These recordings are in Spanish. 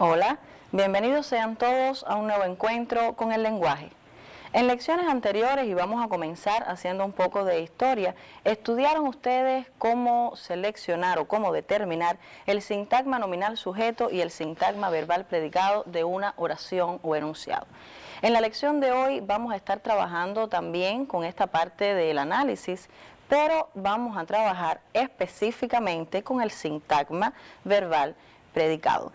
Hola, bienvenidos sean todos a un nuevo encuentro con el lenguaje. En lecciones anteriores, y vamos a comenzar haciendo un poco de historia, estudiaron ustedes cómo seleccionar o cómo determinar el sintagma nominal sujeto y el sintagma verbal predicado de una oración o enunciado. En la lección de hoy vamos a estar trabajando también con esta parte del análisis, pero vamos a trabajar específicamente con el sintagma verbal predicado.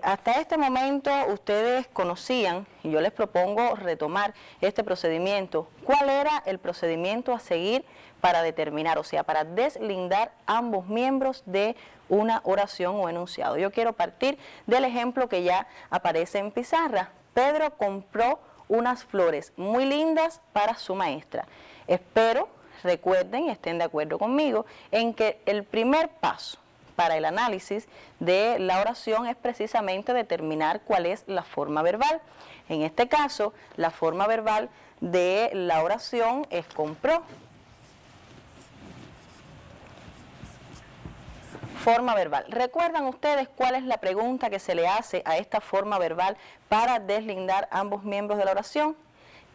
Hasta este momento ustedes conocían, y yo les propongo retomar este procedimiento. ¿Cuál era el procedimiento a seguir para determinar, o sea, para deslindar ambos miembros de una oración o enunciado? Yo quiero partir del ejemplo que ya aparece en pizarra. Pedro compró unas flores muy lindas para su maestra. Espero, recuerden y estén de acuerdo conmigo en que el primer paso para el análisis de la oración es precisamente determinar cuál es la forma verbal. En este caso, la forma verbal de la oración es compró. Forma verbal. ¿Recuerdan ustedes cuál es la pregunta que se le hace a esta forma verbal para deslindar ambos miembros de la oración?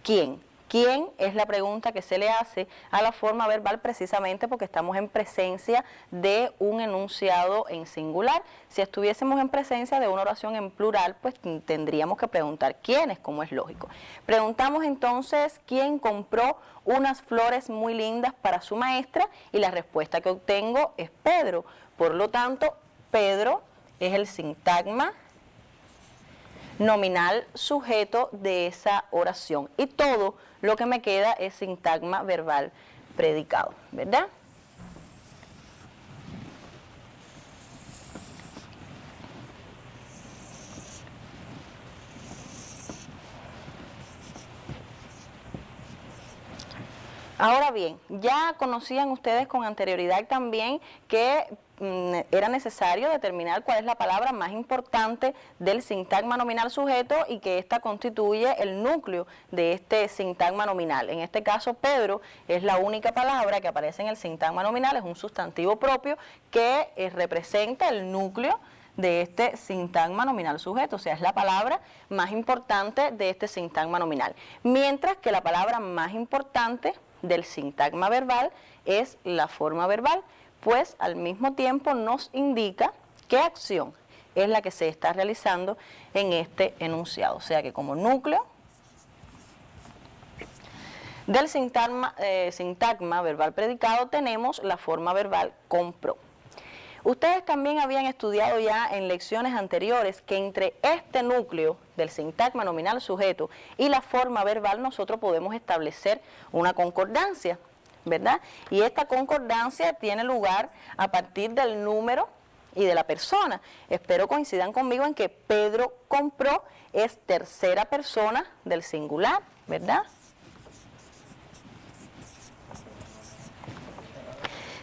¿Quién? ¿Quién es la pregunta que se le hace a la forma verbal precisamente porque estamos en presencia de un enunciado en singular? Si estuviésemos en presencia de una oración en plural, pues tendríamos que preguntar quiénes, como es lógico. Preguntamos entonces quién compró unas flores muy lindas para su maestra y la respuesta que obtengo es Pedro. Por lo tanto, Pedro es el sintagma nominal sujeto de esa oración y todo lo que me queda es sintagma verbal predicado, ¿verdad? Ahora bien, ya conocían ustedes con anterioridad también que era necesario determinar cuál es la palabra más importante del sintagma nominal sujeto y que ésta constituye el núcleo de este sintagma nominal. En este caso, Pedro es la única palabra que aparece en el sintagma nominal, es un sustantivo propio que representa el núcleo de este sintagma nominal sujeto, o sea, es la palabra más importante de este sintagma nominal. Mientras que la palabra más importante del sintagma verbal es la forma verbal, pues al mismo tiempo nos indica qué acción es la que se está realizando en este enunciado. O sea que como núcleo del sintagma verbal predicado tenemos la forma verbal compró. Ustedes también habían estudiado ya en lecciones anteriores que entre este núcleo del sintagma nominal sujeto y la forma verbal nosotros podemos establecer una concordancia, ¿verdad? Y esta concordancia tiene lugar a partir del número y de la persona. Espero coincidan conmigo en que Pedro compró es tercera persona del singular, ¿verdad?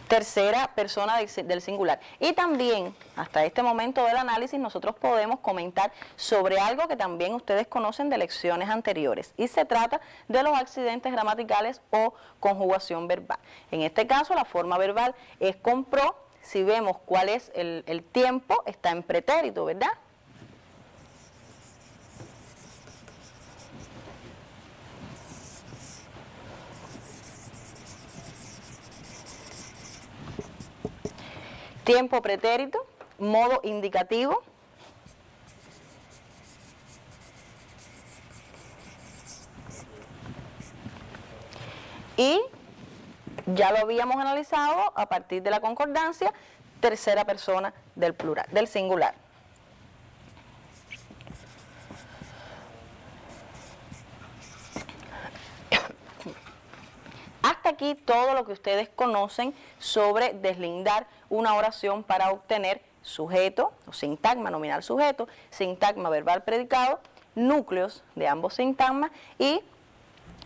Tercera persona del singular. Y también, hasta este momento del análisis, nosotros podemos comentar sobre algo que también ustedes conocen de lecciones anteriores. Y se trata de los accidentes gramaticales o conjugación verbal. En este caso, la forma verbal es compró. Si vemos cuál es el tiempo, está en pretérito, ¿verdad? Tiempo pretérito, modo indicativo. Y ya lo habíamos analizado a partir de la concordancia, tercera persona del plural, del singular. Hasta aquí todo lo que ustedes conocen sobre deslindar una oración para obtener sujeto, o sintagma nominal sujeto, sintagma verbal predicado, núcleos de ambos sintagmas y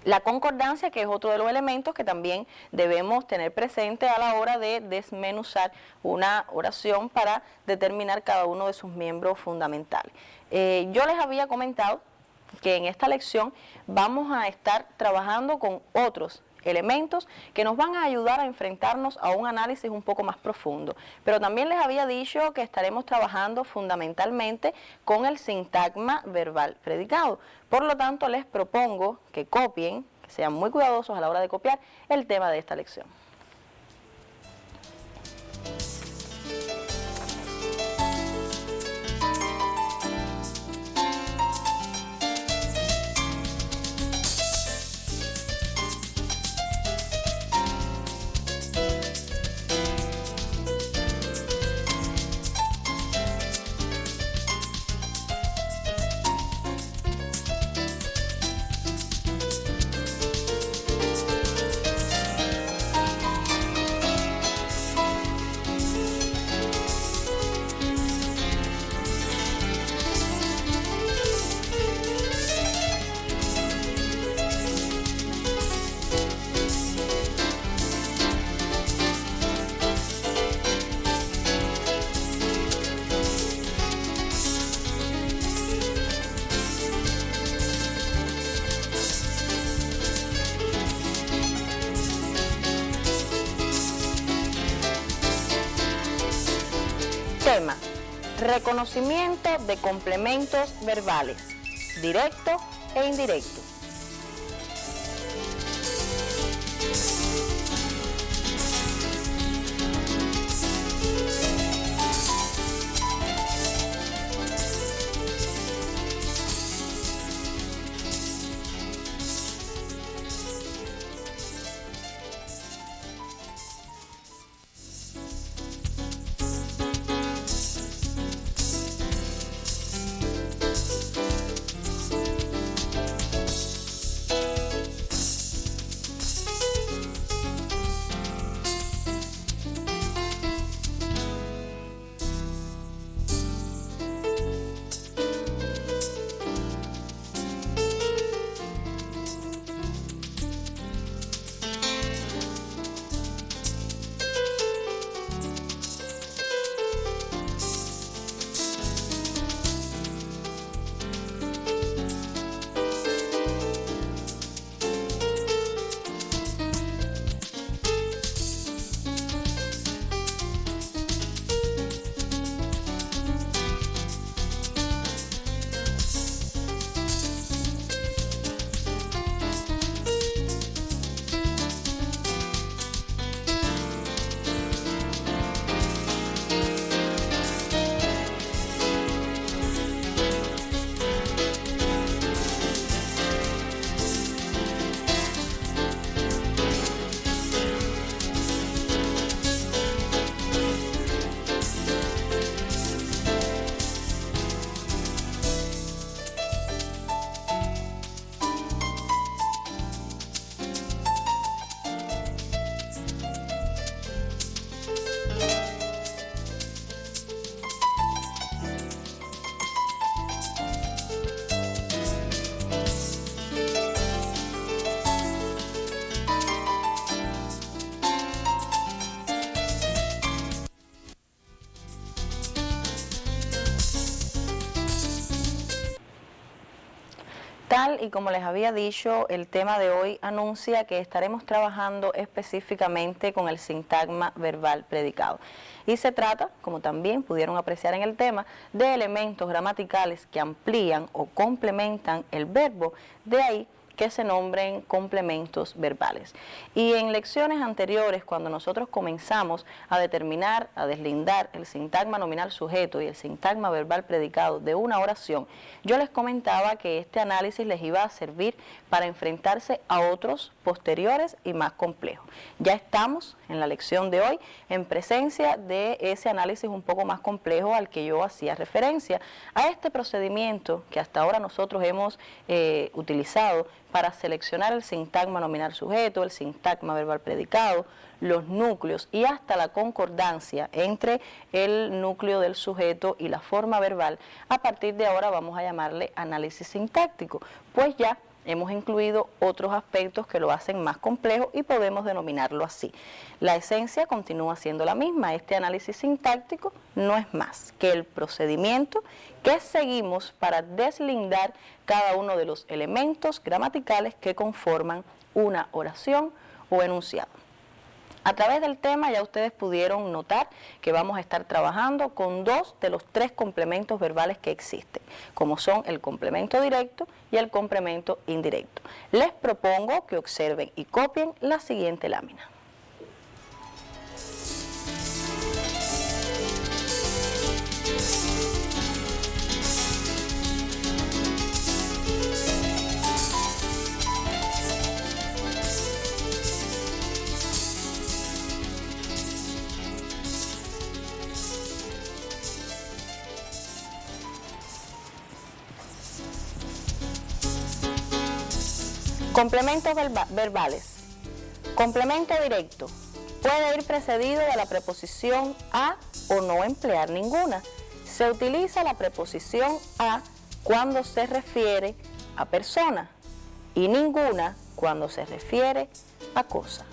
la concordancia, que es otro de los elementos que también debemos tener presente a la hora de desmenuzar una oración para determinar cada uno de sus miembros fundamentales. Yo les había comentado que en esta lección vamos a estar trabajando con otros elementos que nos van a ayudar a enfrentarnos a un análisis un poco más profundo. Pero también les había dicho que estaremos trabajando fundamentalmente con el sintagma verbal predicado. Por lo tanto, les propongo que copien, que sean muy cuidadosos a la hora de copiar el tema de esta lección. Tema: reconocimiento de complementos verbales, directo e indirecto. Tal y como les había dicho, el tema de hoy anuncia que estaremos trabajando específicamente con el sintagma verbal predicado. Y se trata, como también pudieron apreciar en el tema, de elementos gramaticales que amplían o complementan el verbo, de ahí que se nombren complementos verbales. Y en lecciones anteriores, cuando nosotros comenzamos a determinar, a deslindar el sintagma nominal sujeto y el sintagma verbal predicado de una oración, yo les comentaba que este análisis les iba a servir para enfrentarse a otros posteriores y más complejos. Ya estamos en la lección de hoy en presencia de ese análisis un poco más complejo al que yo hacía referencia, a este procedimiento que hasta ahora nosotros hemos utilizado para seleccionar el sintagma nominal sujeto, el sintagma verbal predicado, los núcleos y hasta la concordancia entre el núcleo del sujeto y la forma verbal. A partir de ahora vamos a llamarle análisis sintáctico, pues ya hemos incluido otros aspectos que lo hacen más complejo y podemos denominarlo así. La esencia continúa siendo la misma. Este análisis sintáctico no es más que el procedimiento que seguimos para deslindar cada uno de los elementos gramaticales que conforman una oración o enunciado. A través del tema ya ustedes pudieron notar que vamos a estar trabajando con 2 de los 3 complementos verbales que existen, como son el complemento directo y el complemento indirecto. Les propongo que observen y copien la siguiente lámina. Complementos verbales. Complemento directo. Puede ir precedido de la preposición a o no emplear ninguna. Se utiliza la preposición a cuando se refiere a persona y ninguna cuando se refiere a cosa.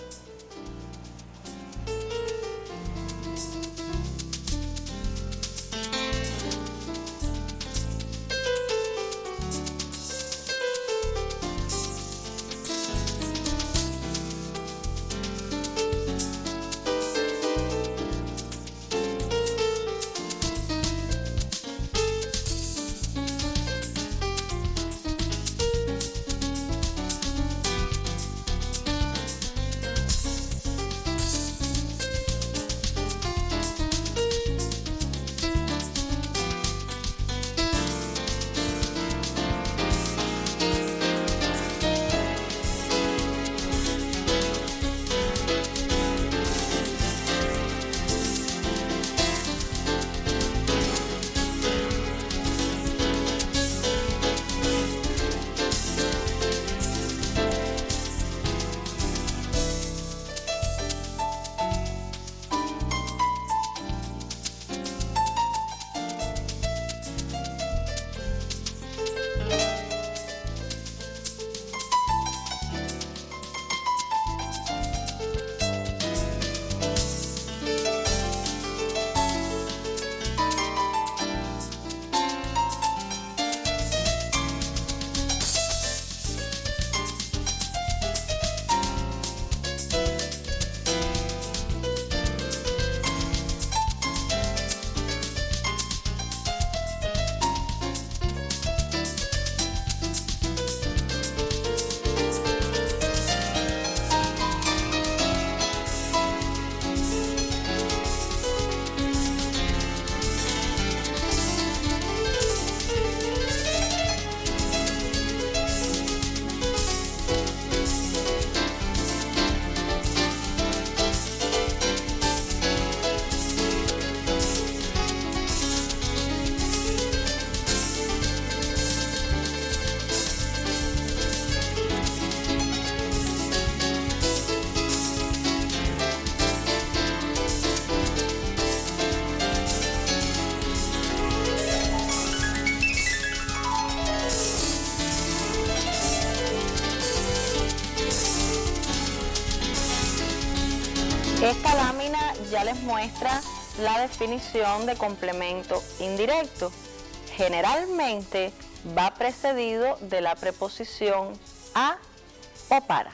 Esta lámina ya les muestra la definición de complemento indirecto. Generalmente va precedido de la preposición a o para.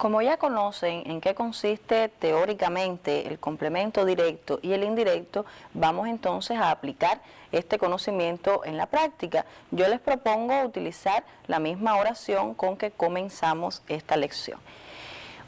Como ya conocen en qué consiste teóricamente el complemento directo y el indirecto, vamos entonces a aplicar este conocimiento en la práctica. Yo les propongo utilizar la misma oración con que comenzamos esta lección.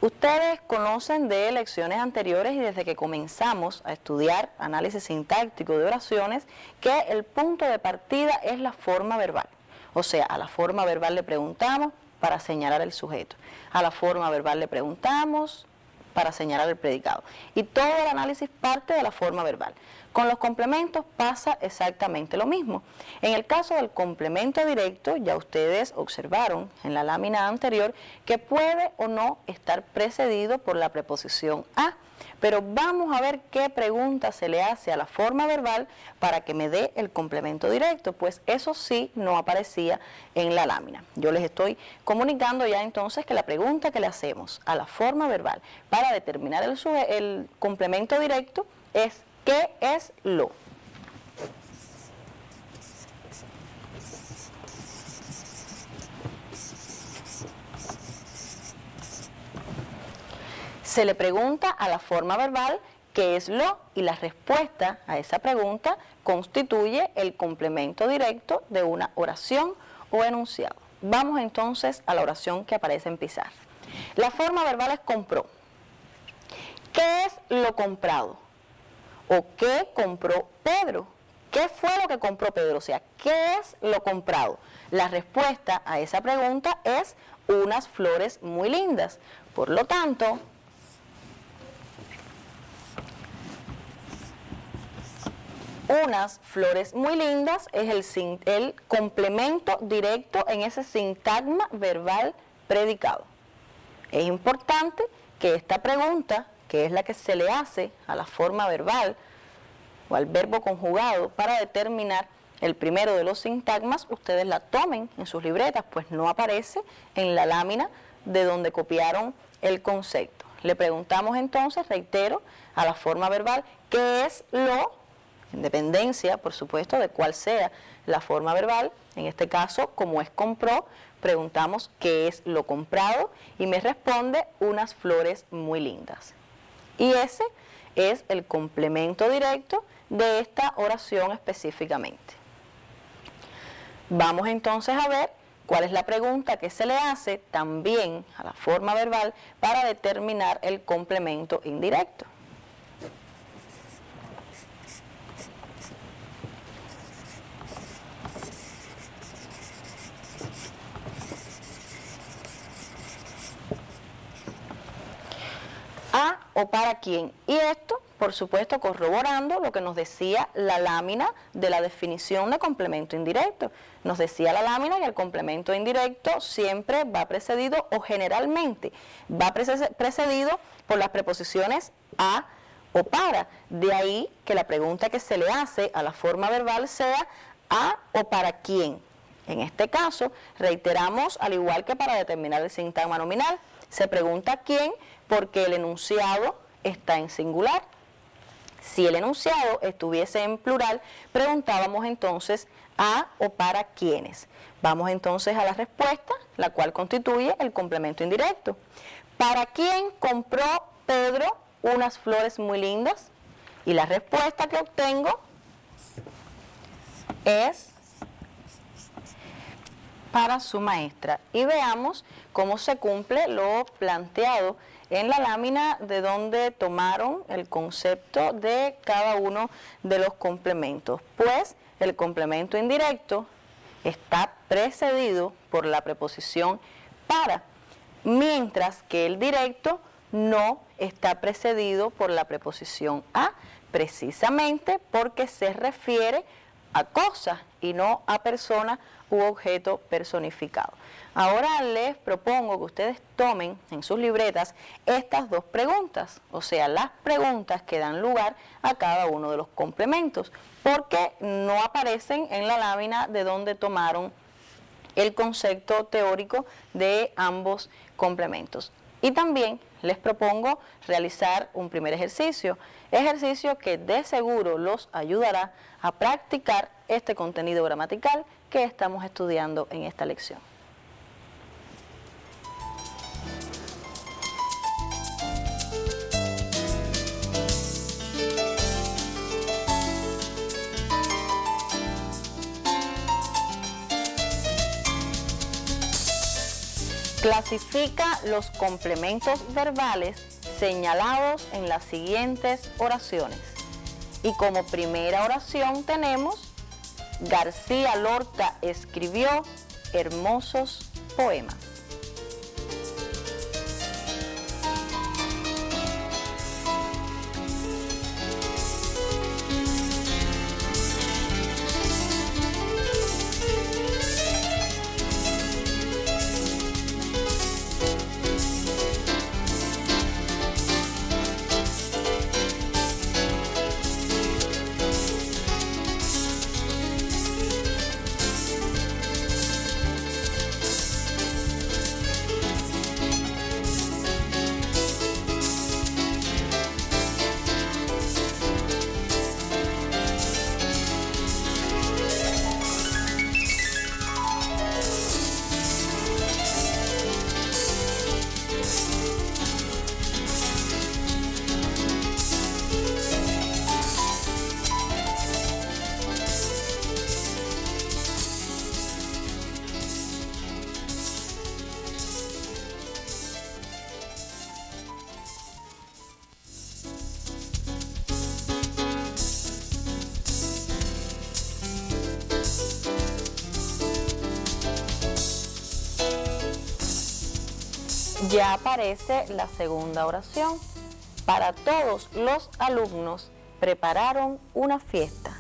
Ustedes conocen de lecciones anteriores y desde que comenzamos a estudiar análisis sintáctico de oraciones que el punto de partida es la forma verbal. O sea, a la forma verbal le preguntamos para señalar el sujeto. A la forma verbal le preguntamos para señalar el predicado. Y todo el análisis parte de la forma verbal. Con los complementos pasa exactamente lo mismo. En el caso del complemento directo, ya ustedes observaron en la lámina anterior que puede o no estar precedido por la preposición a. Pero vamos a ver qué pregunta se le hace a la forma verbal para que me dé el complemento directo, pues eso sí no aparecía en la lámina. Yo les estoy comunicando ya entonces que la pregunta que le hacemos a la forma verbal para determinar el complemento directo es ¿qué es lo? Se le pregunta a la forma verbal qué es lo y la respuesta a esa pregunta constituye el complemento directo de una oración o enunciado. Vamos entonces a la oración que aparece en pizarra. La forma verbal es compró. ¿Qué es lo comprado? ¿O qué compró Pedro? ¿Qué fue lo que compró Pedro? O sea, ¿qué es lo comprado? La respuesta a esa pregunta es unas flores muy lindas. Por lo tanto, unas flores muy lindas es el complemento directo en ese sintagma verbal predicado. Es importante que esta pregunta, que es la que se le hace a la forma verbal o al verbo conjugado para determinar el primero de los sintagmas, ustedes la tomen en sus libretas, pues no aparece en la lámina de donde copiaron el concepto. Le preguntamos entonces, reitero, a la forma verbal, ¿qué es lo? En dependencia, por supuesto, de cuál sea la forma verbal. En este caso, como es compró, preguntamos qué es lo comprado y me responde unas flores muy lindas. Y ese es el complemento directo de esta oración específicamente. Vamos entonces a ver cuál es la pregunta que se le hace también a la forma verbal para determinar el complemento indirecto. ¿A o para quién? Y esto, por supuesto, corroborando lo que nos decía la lámina de la definición de complemento indirecto. Nos decía la lámina que el complemento indirecto siempre va precedido o generalmente va precedido por las preposiciones a o para. De ahí que la pregunta que se le hace a la forma verbal sea ¿a o para quién? En este caso, reiteramos, al igual que para determinar el sintagma nominal, se pregunta quién porque el enunciado está en singular. Si el enunciado estuviese en plural, preguntábamos entonces a o para quiénes. Vamos entonces a la respuesta, la cual constituye el complemento indirecto. ¿Para quién compró Pedro unas flores muy lindas? Y la respuesta que obtengo es para su maestra. Y veamos cómo se cumple lo planteado en la lámina de donde tomaron el concepto de cada uno de los complementos. Pues el complemento indirecto está precedido por la preposición para, mientras que el directo no está precedido por la preposición a, precisamente porque se refiere a cosas y no a persona u objeto personificado. Ahora les propongo que ustedes tomen en sus libretas estas dos preguntas, o sea, las preguntas que dan lugar a cada uno de los complementos, porque no aparecen en la lámina de donde tomaron el concepto teórico de ambos complementos. Y también les propongo realizar un primer ejercicio que de seguro los ayudará a practicar este contenido gramatical que estamos estudiando en esta lección. Clasifica los complementos verbales señalados en las siguientes oraciones. Y como primera oración tenemos: García Lorca escribió hermosos poemas. Ya aparece la segunda oración. Para todos los alumnos prepararon una fiesta.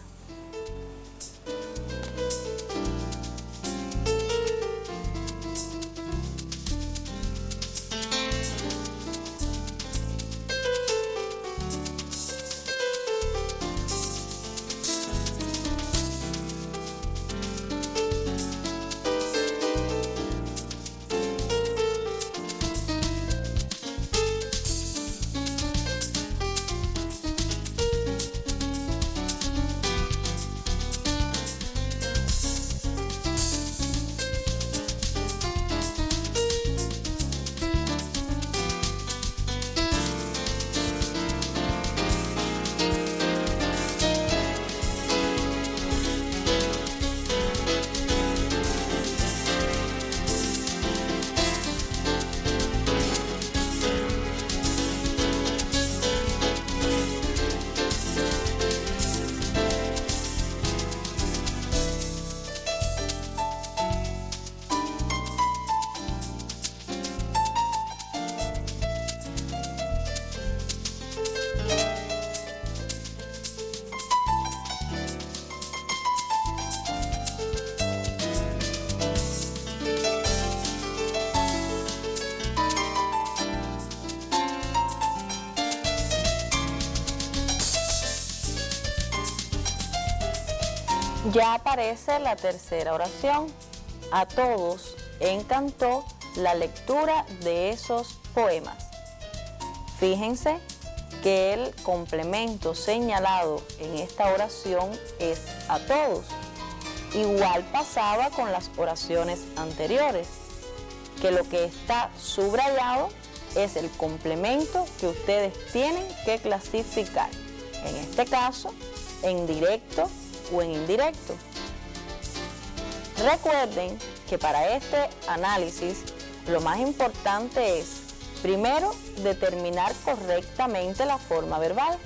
Ya aparece la tercera oración. A todos encantó la lectura de esos poemas. Fíjense que el complemento señalado en esta oración es a todos. Igual pasaba con las oraciones anteriores, que lo que está subrayado es el complemento que ustedes tienen que clasificar. En este caso, en directo o en indirecto. Recuerden que para este análisis lo más importante es, primero, determinar correctamente la forma verbal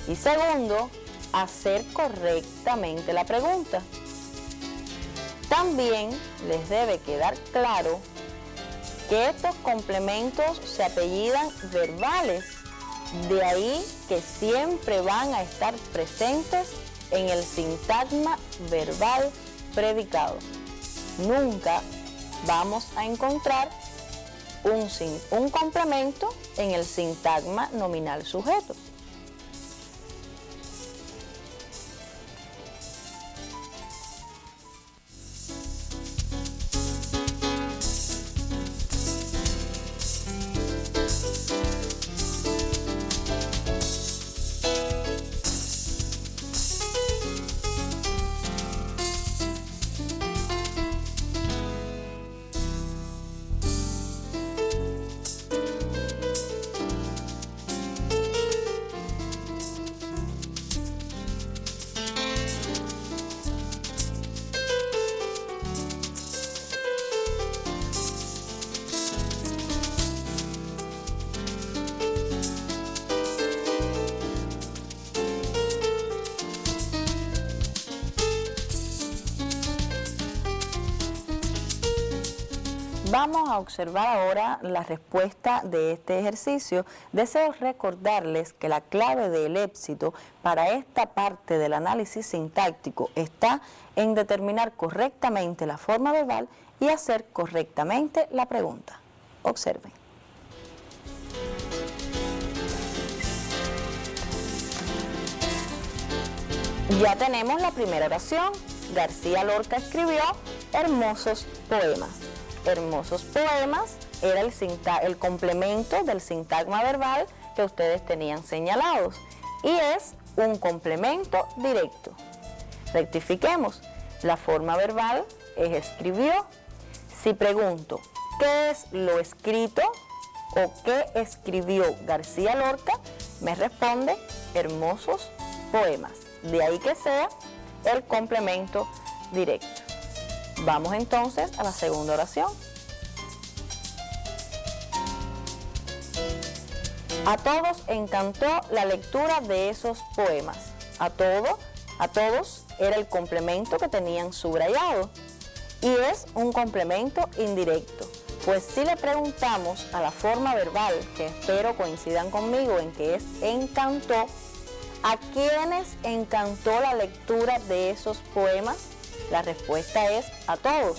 y segundo, hacer correctamente la pregunta. También les debe quedar claro que estos complementos se apellidan verbales, de ahí que siempre van a estar presentes en el sintagma verbal predicado. Nunca vamos a encontrar un complemento en el sintagma nominal sujeto. Vamos a observar ahora la respuesta de este ejercicio. Deseo recordarles que la clave del éxito para esta parte del análisis sintáctico está en determinar correctamente la forma verbal y hacer correctamente la pregunta. Observen. Ya tenemos la primera oración. García Lorca escribió hermosos poemas. Hermosos poemas era el complemento del sintagma verbal que ustedes tenían señalados y es un complemento directo. Rectifiquemos, la forma verbal es escribió. Si pregunto, ¿qué es lo escrito o qué escribió García Lorca? Me responde hermosos poemas. De ahí que sea el complemento directo. Vamos entonces a la segunda oración. A todos encantó la lectura de esos poemas. A todos era el complemento que tenían subrayado y es un complemento indirecto. Pues si le preguntamos a la forma verbal, que espero coincidan conmigo en que es encantó, ¿a quiénes encantó la lectura de esos poemas? La respuesta es a todos.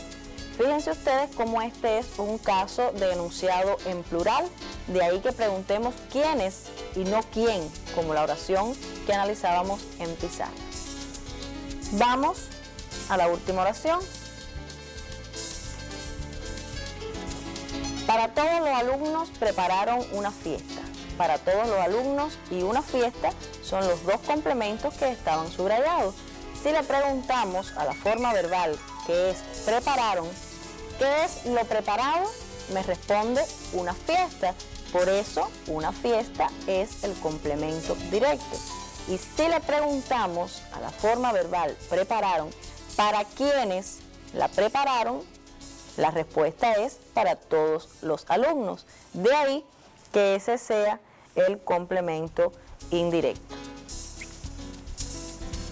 Fíjense ustedes cómo este es un caso de enunciado en plural, de ahí que preguntemos quiénes y no quién, como la oración que analizábamos en pizarra. Vamos a la última oración. Para todos los alumnos prepararon una fiesta. Para todos los alumnos y una fiesta son los dos complementos que estaban subrayados. Si le preguntamos a la forma verbal, que es prepararon, ¿qué es lo preparado? Me responde una fiesta. Por eso, una fiesta es el complemento directo. Y si le preguntamos a la forma verbal prepararon, ¿para quiénes la prepararon? La respuesta es para todos los alumnos. De ahí que ese sea el complemento indirecto.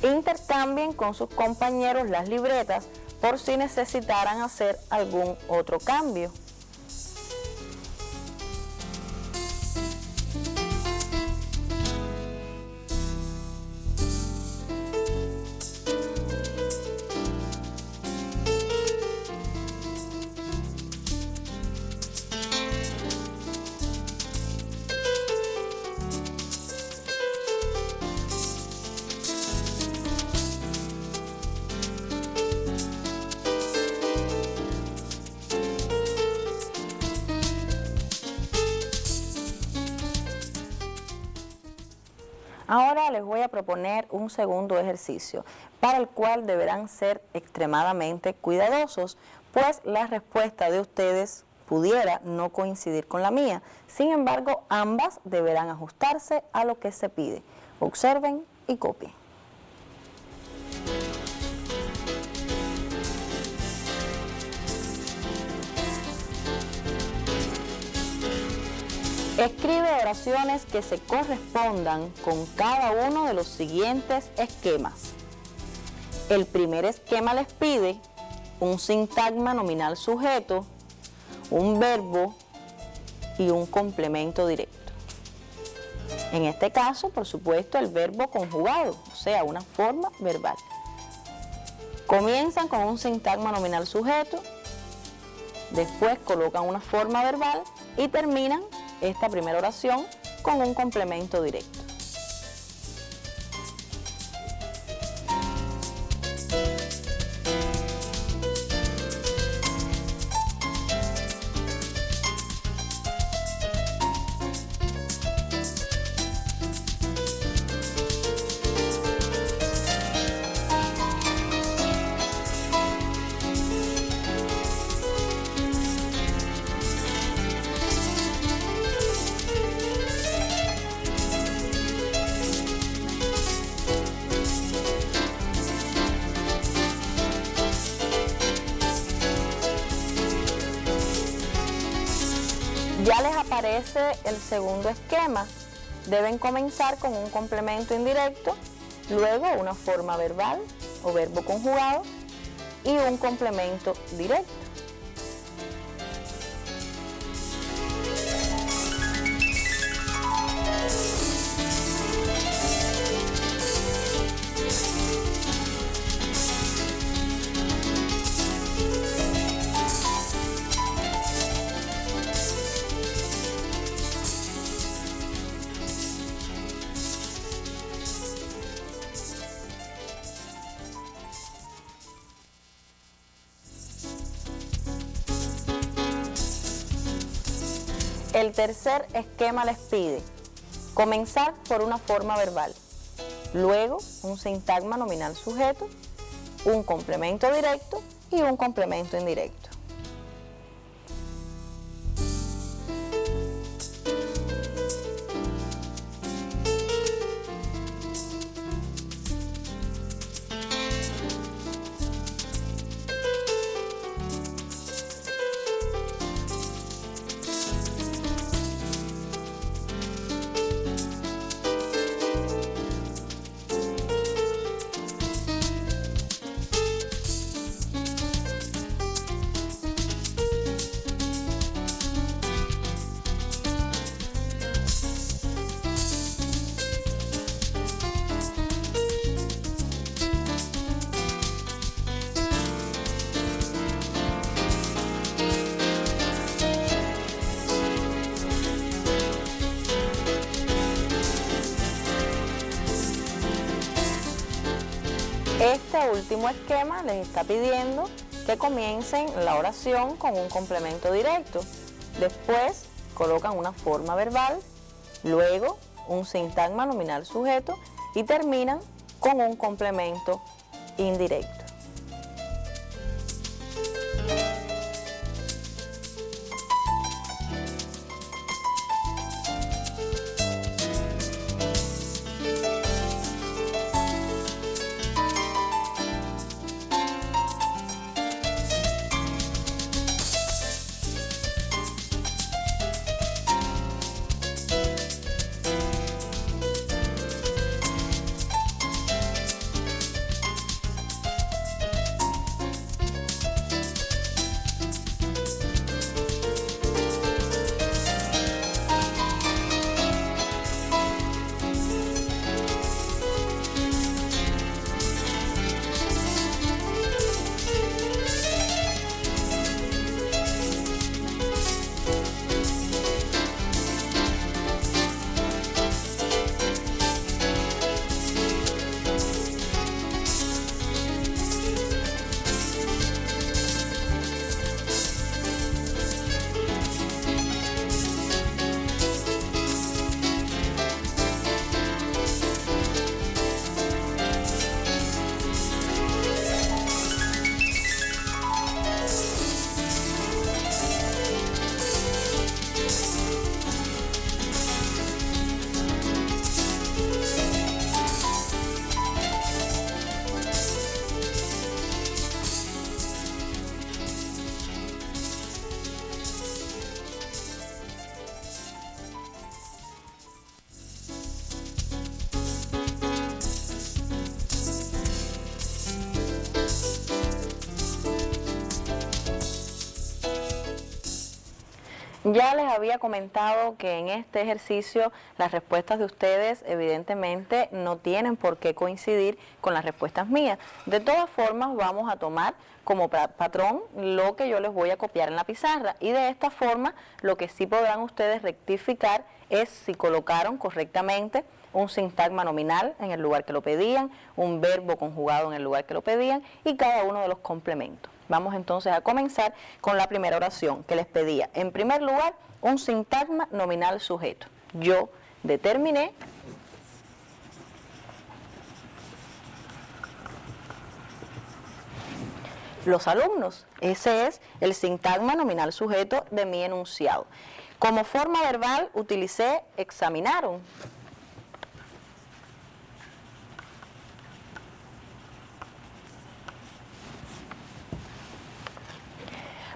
Intercambien con sus compañeros las libretas por si necesitaran hacer algún otro cambio. Ahora les voy a proponer un segundo ejercicio, para el cual deberán ser extremadamente cuidadosos, pues la respuesta de ustedes pudiera no coincidir con la mía. Sin embargo, ambas deberán ajustarse a lo que se pide. Observen y copien. Escribe oraciones que se correspondan con cada uno de los siguientes esquemas. El primer esquema les pide un sintagma nominal sujeto, un verbo y un complemento directo. En este caso, por supuesto, el verbo conjugado, o sea, una forma verbal. Comienzan con un sintagma nominal sujeto, después colocan una forma verbal y terminan esta primera oración con un complemento directo. Ya les aparece el segundo esquema. Deben comenzar con un complemento indirecto, luego una forma verbal o verbo conjugado y un complemento directo. El tercer esquema les pide comenzar por una forma verbal, luego un sintagma nominal sujeto, un complemento directo y un complemento indirecto. Este último esquema les está pidiendo que comiencen la oración con un complemento directo. Después colocan una forma verbal, luego un sintagma nominal sujeto y terminan con un complemento indirecto. Ya les había comentado que en este ejercicio las respuestas de ustedes evidentemente no tienen por qué coincidir con las respuestas mías. De todas formas vamos a tomar como patrón lo que yo les voy a copiar en la pizarra y de esta forma lo que sí podrán ustedes rectificar es si colocaron correctamente un sintagma nominal en el lugar que lo pedían, un verbo conjugado en el lugar que lo pedían y cada uno de los complementos. Vamos entonces a comenzar con la primera oración que les pedía. En primer lugar, un sintagma nominal sujeto. Yo determiné los alumnos. Ese es el sintagma nominal sujeto de mi enunciado. Como forma verbal utilicé examinaron.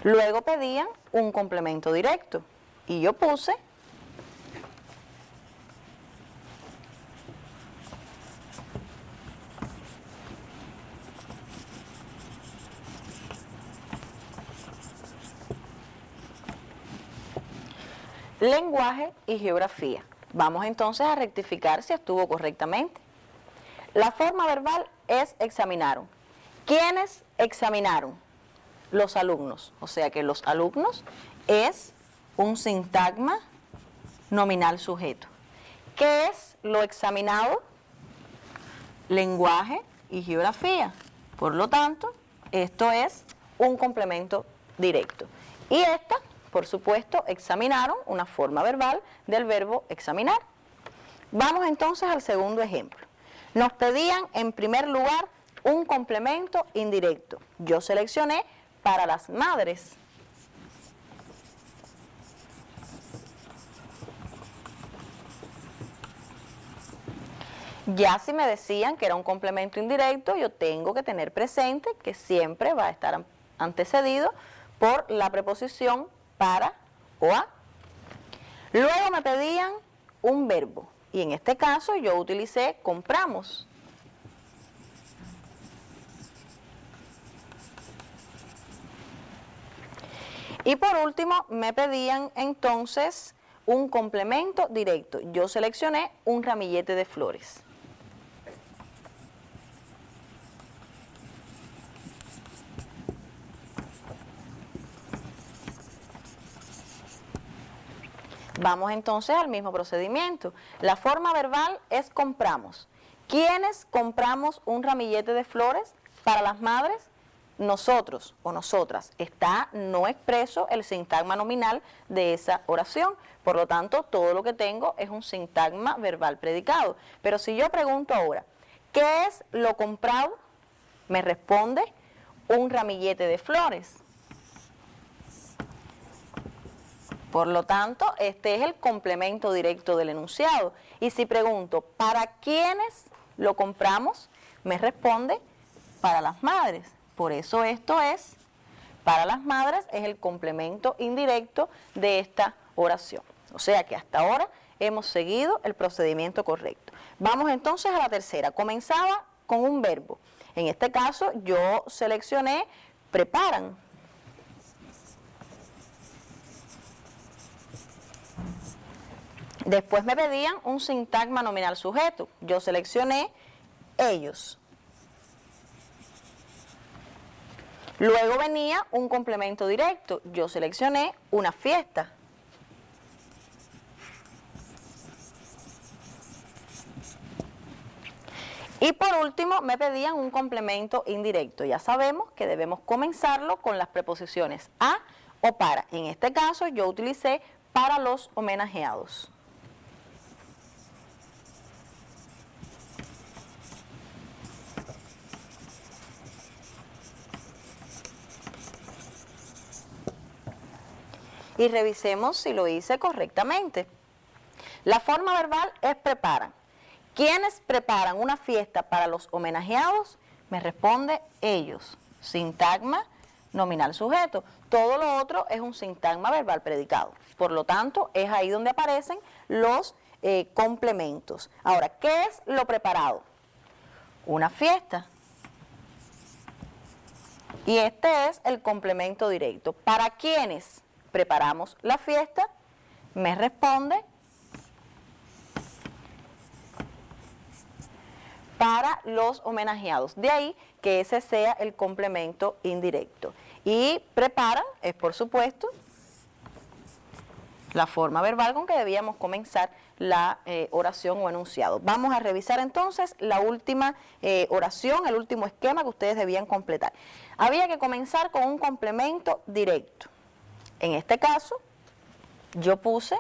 Luego pedían un complemento directo y yo puse lenguaje y geografía. Vamos entonces a rectificar si estuvo correctamente. La forma verbal es examinaron. ¿Quiénes examinaron? Los alumnos. O sea que los alumnos es un sintagma nominal sujeto. ¿Qué es lo examinado? Lenguaje y geografía. Por lo tanto, esto es un complemento directo. Y esta por supuesto, examinaron una forma verbal del verbo examinar. Vamos entonces al segundo ejemplo. Nos pedían en primer lugar un complemento indirecto. Yo seleccioné para las madres. Ya si me decían que era un complemento indirecto, yo tengo que tener presente que siempre va a estar antecedido por la preposición para o a. Luego me pedían un verbo y en este caso yo utilicé compramos. Y por último me pedían entonces un complemento directo. Yo seleccioné un ramillete de flores. Vamos entonces al mismo procedimiento. La forma verbal es compramos. ¿Quiénes compramos un ramillete de flores para las madres? Nosotros o nosotras. Está no expreso el sintagma nominal de esa oración. Por lo tanto, todo lo que tengo es un sintagma verbal predicado. Pero si yo pregunto ahora, ¿qué es lo comprado? Me responde un ramillete de flores. Por lo tanto, este es el complemento directo del enunciado. Y si pregunto, ¿para quiénes lo compramos? Me responde, para las madres. Por eso esto es, para las madres, es el complemento indirecto de esta oración. O sea que hasta ahora hemos seguido el procedimiento correcto. Vamos entonces a la tercera. Comenzaba con un verbo. En este caso yo seleccioné preparan. Después me pedían un sintagma nominal sujeto. Yo seleccioné ellos. Luego venía un complemento directo. Yo seleccioné una fiesta. Y por último me pedían un complemento indirecto. Ya sabemos que debemos comenzarlo con las preposiciones a o para. En este caso yo utilicé para los homenajeados. Y revisemos si lo hice correctamente. La forma verbal es preparan. ¿Quiénes preparan una fiesta para los homenajeados? Me responde ellos. Sintagma nominal sujeto. Todo lo otro es un sintagma verbal predicado. Por lo tanto, es ahí donde aparecen los complementos. Ahora, ¿qué es lo preparado? Una fiesta. Y este es el complemento directo. ¿Para quiénes preparamos la fiesta? Me responde para los homenajeados. De ahí que ese sea el complemento indirecto. Y preparan es, por supuesto, la forma verbal con que debíamos comenzar la oración o enunciado. Vamos a revisar entonces la última oración, el último esquema que ustedes debían completar. Había que comenzar con un complemento directo. En este caso, yo puse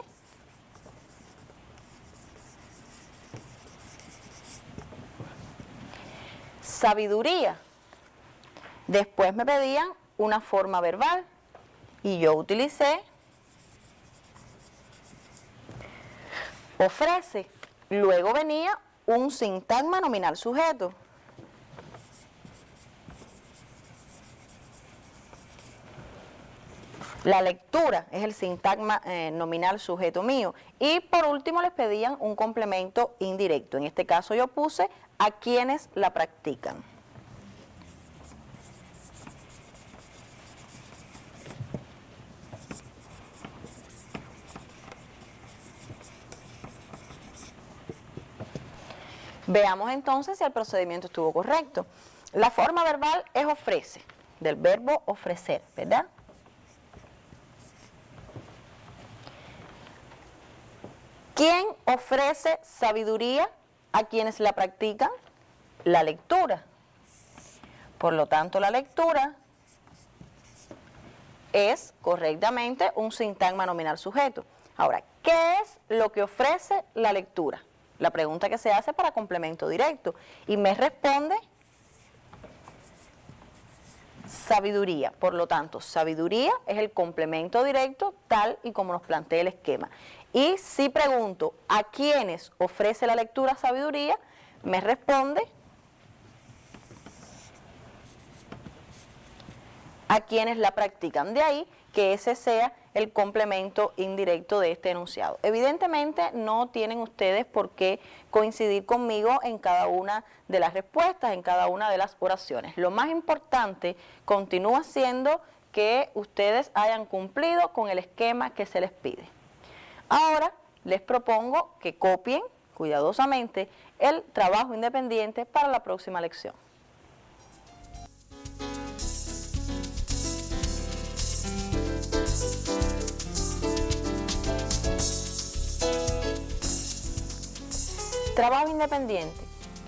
sabiduría. Después me pedían una forma verbal y yo utilicé ofrece. Luego venía un sintagma nominal sujeto. La lectura es el sintagma nominal sujeto mío. Y por último les pedían un complemento indirecto. En este caso yo puse a quienes la practican. Veamos entonces si el procedimiento estuvo correcto. La forma verbal es ofrece, del verbo ofrecer, ¿verdad? ¿Quién ofrece sabiduría a quienes la practican? La lectura. Por lo tanto, la lectura es correctamente un sintagma nominal sujeto. Ahora, ¿qué es lo que ofrece la lectura? La pregunta que se hace para complemento directo. Y me responde sabiduría. Por lo tanto, sabiduría es el complemento directo tal y como nos plantea el esquema. Y si pregunto a quiénes ofrece la lectura sabiduría, me responde a quienes la practican. De ahí que ese sea el complemento indirecto de este enunciado. Evidentemente no tienen ustedes por qué coincidir conmigo en cada una de las respuestas, en cada una de las oraciones. Lo más importante continúa siendo que ustedes hayan cumplido con el esquema que se les pide. Ahora les propongo que copien cuidadosamente el trabajo independiente para la próxima lección. Trabajo independiente.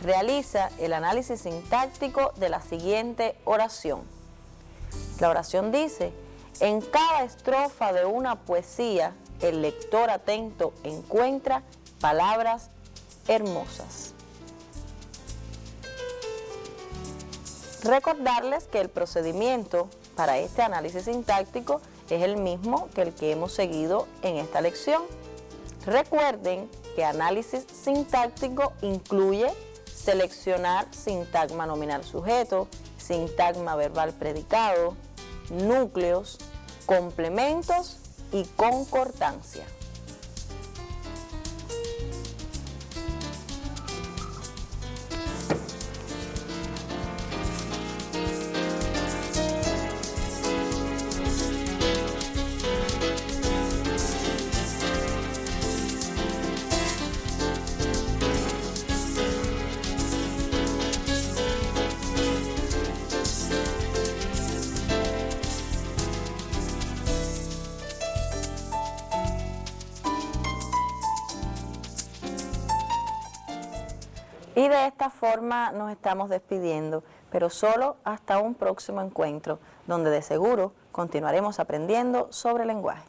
Realiza el análisis sintáctico de la siguiente oración. La oración dice: en cada estrofa de una poesía, el lector atento encuentra palabras hermosas. Recordarles que el procedimiento para este análisis sintáctico es el mismo que el que hemos seguido en esta lección. Recuerden que análisis sintáctico incluye seleccionar sintagma nominal sujeto, sintagma verbal predicado, núcleos, complementos y concordancia. Y de esta forma nos estamos despidiendo, pero solo hasta un próximo encuentro, donde de seguro continuaremos aprendiendo sobre lenguaje.